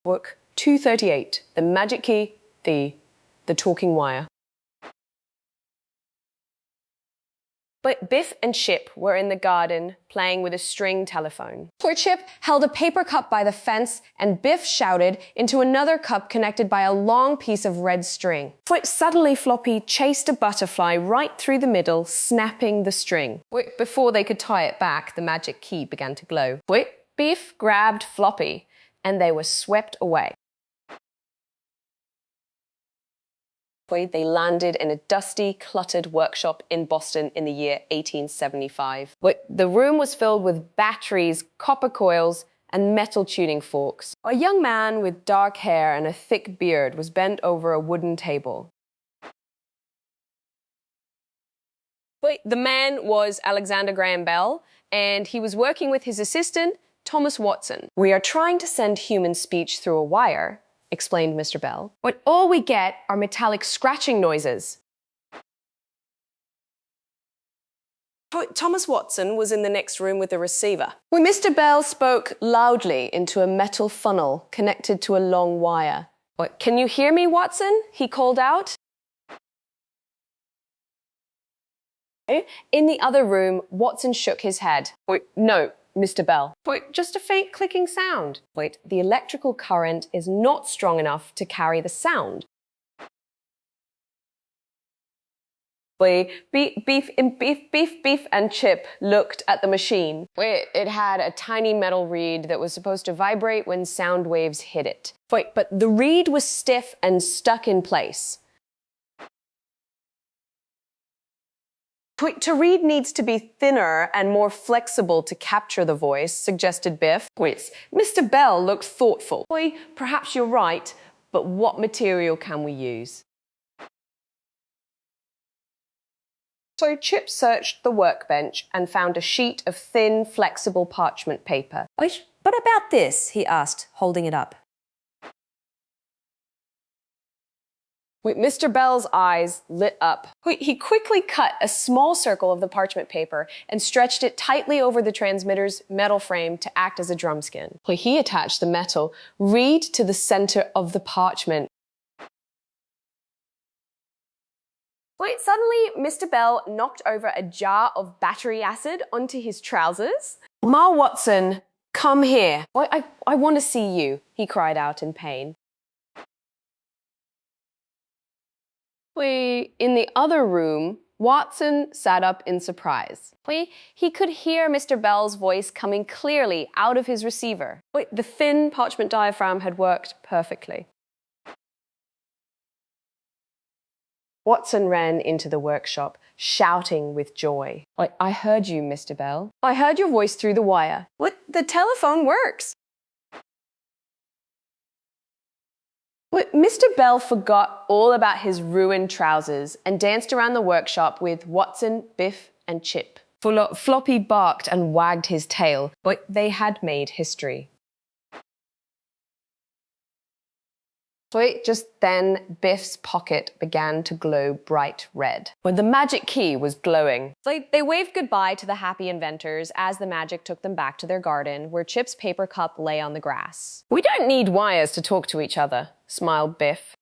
Book 238, The Magic Key, the Talking Wire. But Biff and Chip were in the garden playing with a string telephone. Poor Chip held a paper cup by the fence and Biff shouted into another cup connected by a long piece of red string. But suddenly Floppy chased a butterfly right through the middle, snapping the string. Before they could tie it back, the magic key began to glow. Biff grabbed Floppy and they were swept away. They landed in a dusty, cluttered workshop in Boston in the year 1875. The room was filled with batteries, copper coils, and metal tuning forks. A young man with dark hair and a thick beard was bent over a wooden table. The man was Alexander Graham Bell, and he was working with his assistant, Thomas Watson. "We are trying to send human speech through a wire," explained Mr. Bell. "But all we get are metallic scratching noises." Thomas Watson was in the next room with the receiver. Mr. Bell spoke loudly into a metal funnel connected to a long wire. "Can you hear me, Watson?" he called out. In the other room, Watson shook his head. "No, Mr. Bell. Just a faint clicking sound." The electrical current is not strong enough to carry the sound." Biff and Chip looked at the machine. It had a tiny metal reed that was supposed to vibrate when sound waves hit it. But the reed was stiff and stuck in place. "To read needs to be thinner and more flexible to capture the voice," suggested Biff. Mr. Bell looked thoughtful. "Perhaps you're right, but what material can we use?" So Chip searched the workbench and found a sheet of thin, flexible parchment paper. "What about this?" he asked, holding it up. Mr. Bell's eyes lit up. He quickly cut a small circle of the parchment paper and stretched it tightly over the transmitter's metal frame to act as a drumskin. He attached the metal reed to the center of the parchment. Suddenly, Mr. Bell knocked over a jar of battery acid onto his trousers. "Ma Watson, come here. I want to see you," he cried out in pain. In the other room, Watson sat up in surprise. He could hear Mr. Bell's voice coming clearly out of his receiver. The thin parchment diaphragm had worked perfectly. Watson ran into the workshop, shouting with joy. "I heard you, Mr. Bell. I heard your voice through the wire. The telephone works." Mr. Bell forgot all about his ruined trousers and danced around the workshop with Watson, Biff, and Chip. Floppy barked and wagged his tail, but they had made history. Just then, Biff's pocket began to glow bright red. The magic key was glowing. They waved goodbye to the happy inventors as the magic took them back to their garden, where Chip's paper cup lay on the grass. "We don't need wires to talk to each other," smiled Biff.